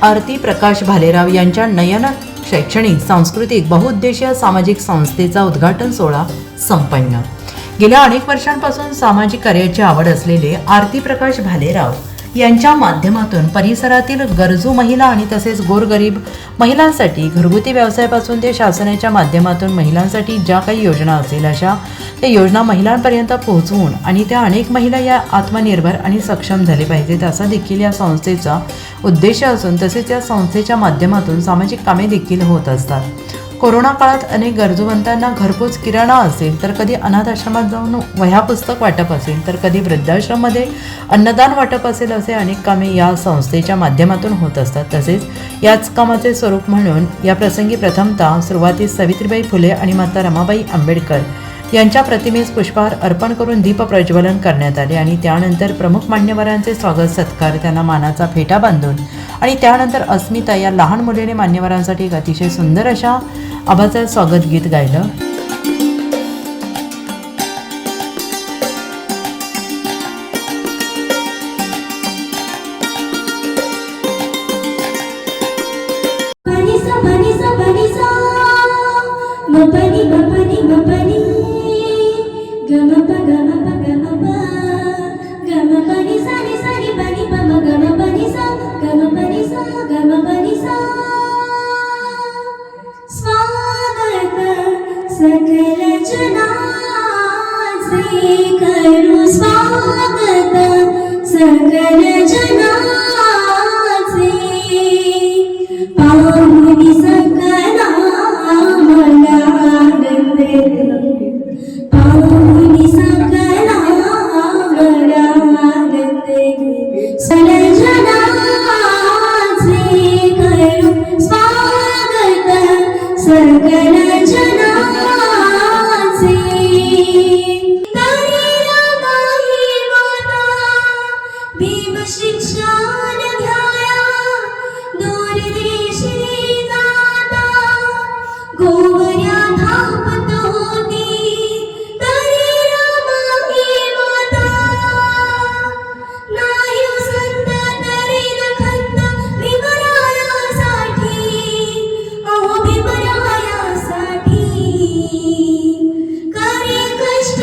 आरती प्रकाश भालेराव यांच्या नयन शैक्षणिक सांस्कृतिक बहुउद्देशीय सामाजिक संस्थेचा उद्घाटन सोहळा संपन्न। गेल्या अनेक वर्षांपासून सामाजिक कार्याची आवड असलेले आरती प्रकाश भालेराव यांच्या माध्यमातून परिसरातील गरजू महिला आणि तसेच गोरगरीब महिलांसाठी घरगुती व्यवसायापासून ते शासनाच्या माध्यमातून महिलांसाठी ज्या काही योजना असेल अशा त्या योजना महिलांपर्यंत पोहोचवून आणि त्या अनेक महिला या आत्मनिर्भर आणि सक्षम झाले पाहिजेत असा देखील या संस्थेचा उद्देश असून तसेच या संस्थेच्या माध्यमातून सामाजिक कामे देखील होत असतात। कोरोना काळात अनेक गरजूवंतांना घरपोच किराणा असेल तर कधी अनाथ आश्रमात जाऊन वह्या पुस्तक वाटप असेल तर कधी वृद्धाश्रममध्ये अन्नदान वाटप असेल असे अनेक कामे या संस्थेच्या माध्यमातून होत असतात। तसेच याच कामाचे स्वरूप म्हणून या प्रसंगी प्रथमतः सुरुवातीस सावित्रीबाई फुले आणि माता रमाबाई आंबेडकर यांच्या प्रतिमेस पुष्पहार अर्पण करून दीप प्रज्वलन करण्यात आले आणि त्यानंतर प्रमुख मान्यवरांचे स्वागत सत्कार, त्यांना मानाचा फेटा बांधून आणि त्यानंतर अस्मिता या लहान मुलीने मान्यवरांसाठी एक अतिशय सुंदर अशा आभाचं स्वागत गीत गायलं। सकल जनाचे करू स्वागत, सकल जनाचे पाहुणी सकला मला आनंद, पाहुणी सकला मला आनंद, सकल जनाचे करू स्वागत, सकल जना शिक्षण घ्याया दूर देशी जाता, गोवऱ्या धापत होती तरी रमाई माता, नाही संत तरी नखंत भीमरायासाठी, अहो भीमरायासाठी करे कष्ट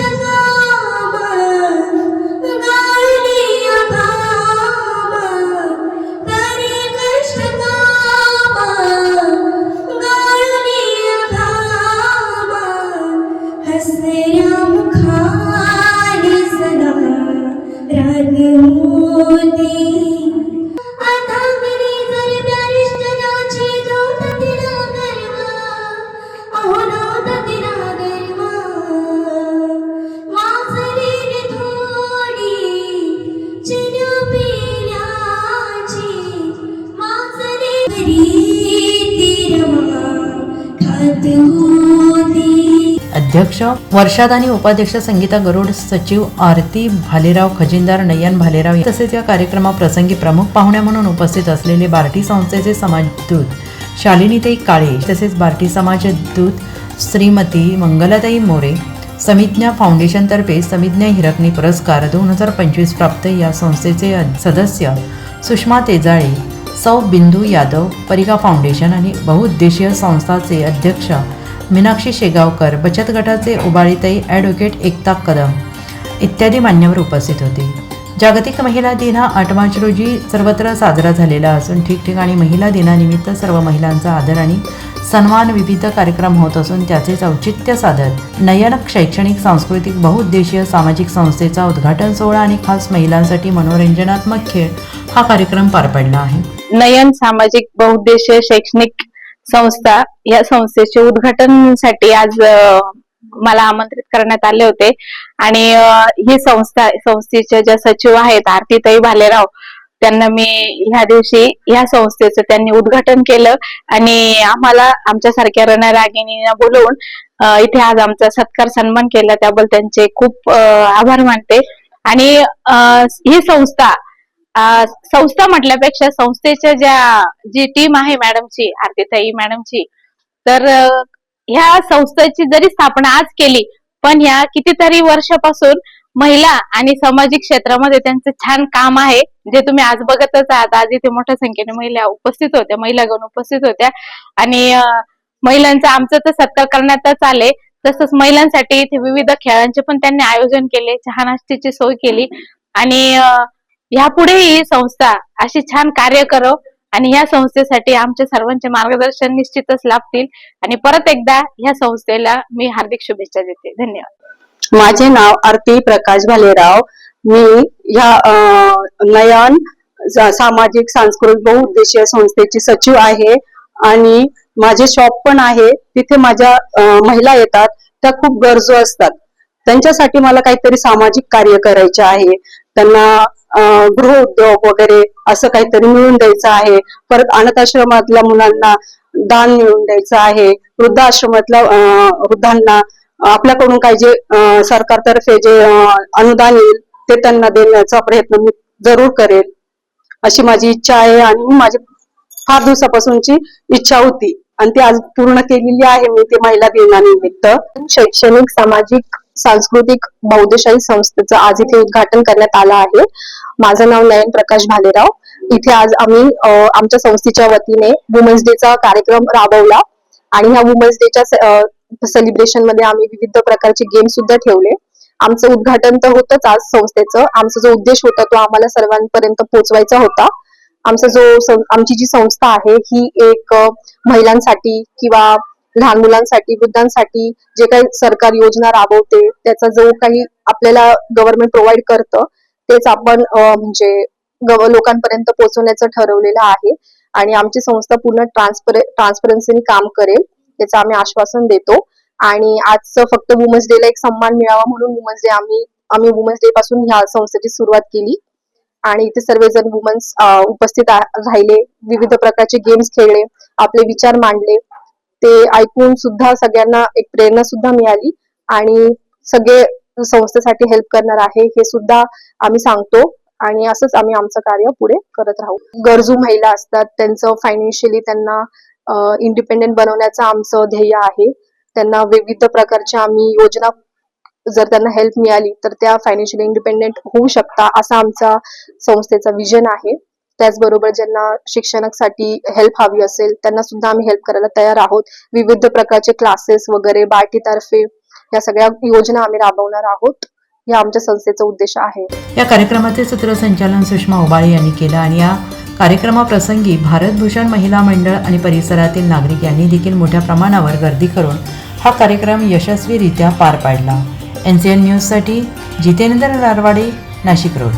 अध्यक्ष वर्षाद आणि उपाध्यक्ष संगीता गरुड, सचिव आरती भालेराव, खजिनदार नयन भालेराव तसेच या कार्यक्रमाप्रसंगी प्रमुख पाहुण्या म्हणून उपस्थित असलेले बार्टी संस्थेचे समाजदूत शालिनीताई काळे तसेच बार्टी समाजदूत श्रीमती मंगलाताई मोरे, समिज्ञा फाउंडेशनतर्फे समिज्ञा हिरकणी पुरस्कार 2025 प्राप्त या संस्थेचे सदस्य सुषमा तेजाळे, सौ बिंदू यादव, परिका फाउंडेशन आणि बहुउद्देशीय संस्थाचे अध्यक्ष मीनाक्षी शेगावकर, बचत गटाचे उबाळीताई, ॲडव्होकेट एकता कदम इत्यादी मान्यवर उपस्थित होते। जागतिक महिला दिन हा 8 मार्च रोजी सर्वत्र साजरा झालेला असून ठिकठिकाणी महिला दिनानिमित्त सर्व महिलांचा आदर आणि सन्मान विविध कार्यक्रम होत असून त्याचेच औचित्य साधत नयन शैक्षणिक सांस्कृतिक बहुउद्देशीय सामाजिक संस्थेचा उद्घाटन सोहळा आणि खास महिलांसाठी मनोरंजनात्मक खेळ हा कार्यक्रम पार पडला आहे। नयन सामाजिक बहुउद्देशीय शैक्षणिक संस्था या संस्थेचे उद्घाटनासाठी आज मला आमंत्रित करण्यात आले होते आणि ही संस्थेच्या ज्या सचिव आहेत आरतीताई भालेराव, त्यांना मी ह्या दिवशी ह्या संस्थेचं त्यांनी उद्घाटन केलं आणि आम्हाला आमच्यासारख्या रणरागिणींना बोलवून इथे आज आमचा सत्कार सन्मान केला, त्याबद्दल त्यांचे खूप आभार मानते। आणि ही संस्था म्हटल्यापेक्षा संस्थेच्या जी टीम आहे मॅडमची, आरतीताई मॅडमची, तर ह्या संस्थेची जरी स्थापना आज केली पण ह्या कितीतरी वर्षापासून महिला आणि सामाजिक क्षेत्रामध्ये त्यांचं छान काम आहे जे तुम्ही आज बघतच आहात, आज इथे मोठ्या संख्येने महिला उपस्थित होत्या, महिलागण उपस्थित होत्या आणि महिलांचा आमचं तर सत्कार करण्यातच आले. तसंच महिलांसाठी इथे विविध खेळांचे पण त्यांनी आयोजन केले, चहा नाश्त्याची सोय केली आणि यापुढेही ही संस्था अशी छान कार्य करो आणि या संस्थेसाठी आमच्या सर्वांचे मार्गदर्शन निश्चितच लाभतील आणि परत एकदा या संस्थेला मी हार्दिक शुभेच्छा देते. धन्यवाद. माझे नाव आरती प्रकाश भालेराव. मी ह्या नयन सामाजिक सांस्कृतिक बहुउद्देशीय संस्थेची सचिव आहे आणि माझे शॉप पण आहे. तिथे माझ्या महिला येतात, त्या खूप गरजू असतात. त्यांच्यासाठी मला काहीतरी सामाजिक कार्य करायचे आहे. त्यांना गृह उद्योग वगैरे असं काहीतरी मिळून द्यायचं आहे. परत अनाथाश्रमातल्या मुलांना दान मिळवून द्यायचं आहे. वृद्धाश्रमातल्या वृद्धांना आपल्याकडून काही जे सरकारतर्फे जे अनुदान येईल ते त्यांना देण्याचा प्रयत्न मी जरूर करेल अशी माझी इच्छा आहे आणि माझी फार दिवसापासूनची इच्छा होती आणि ती आज पूर्ण केलेली आहे मी ते महिला दिनानिमित्त. शैक्षणिक सामाजिक सांस्कृतिक बहुउद्देशीय संस्थेचं आज इथे उद्घाटन करण्यात आलं आहे. माझं नाव नयन प्रकाश भालेराव. इथे आज आम्ही आमच्या संस्थेच्या वतीने वुमन्स डेचा कार्यक्रम राबवला आणि ह्या वुमन्स डेच्या सेलिब्रेशन मध्ये आम्ही विविध प्रकारचे गेम सुद्धा ठेवले. आमचं उद्घाटन तर होतच आज संस्थेचं. आमचा जो उद्देश होता तो आम्हाला सर्वांपर्यंत पोहोचवायचा होता. आमची जी संस्था आहे ही एक महिलांसाठी किंवा लहान मुलांसाठी, वृद्धांसाठी जे काही सरकार योजना राबवते त्याचा जो काही आपल्याला गव्हर्नमेंट प्रोव्हाइड करतं तेच आपण म्हणजे लोकांपर्यंत पोहोचवण्याचं ठरवलेलं आहे आणि आमची संस्था पूर्ण ट्रान्सपरन्सीने काम करेल याचं आम्ही आश्वासन देतो. आणि आजचं फक्त वुमन्स डेला एक सन्मान मिळावा म्हणून वुमन्स डे आम्ही वुमन्स डे पासून ह्या संस्थेची सुरुवात केली आणि इथे सर्वजण वुमन्स उपस्थित राहिले, विविध प्रकारचे गेम्स खेळले, आपले विचार मांडले. ते ऐकून सुद्धा सगळ्यांना एक प्रेरणा सुद्धा मिळाली आणि सगळे संस्थेसाठी हेल्प करणार आहे हे सुद्धा आम्ही सांगतो आणि असंच आम्ही आमचं कार्य पुढे करत राहू. गरजू महिला असतात त्यांचं फायनान्शियली त्यांना इंडिपेंडेंट बनवण्याचं आमचं ध्येय आहे. त्यांना विविध प्रकारच्या आम्ही योजना जर त्यांना हेल्प मिळाली तर त्या फायनान्शियली इंडिपेंडेंट होऊ शकता असा आमचा संस्थेचा विजन आहे. त्याचबरोबर ज्यांना शिक्षणासाठी हेल्प हवी असेल त्यांना सुद्धा आम्ही हेल्प करायला तयार आहोत. विविध प्रकारचे क्लासेस वगैरे बार्टीतर्फे या सगळ्या योजना आम्ही राबवणार आहोत. या आमच्या संस्थेचा उद्देश आहे. या कार्यक्रमाचे सूत्रसंचालन सुषमा उबाळे यांनी केलं आणि या कार्यक्रमाप्रसंगी भारतभूषण महिला मंडळ आणि परिसरातील नागरिक यांनी देखील मोठ्या प्रमाणावर गर्दी करून हा कार्यक्रम यशस्वीरित्या पार पाडला. NCN न्यूजसाठी जितेंद्र नारवाडे, नाशिक रोड.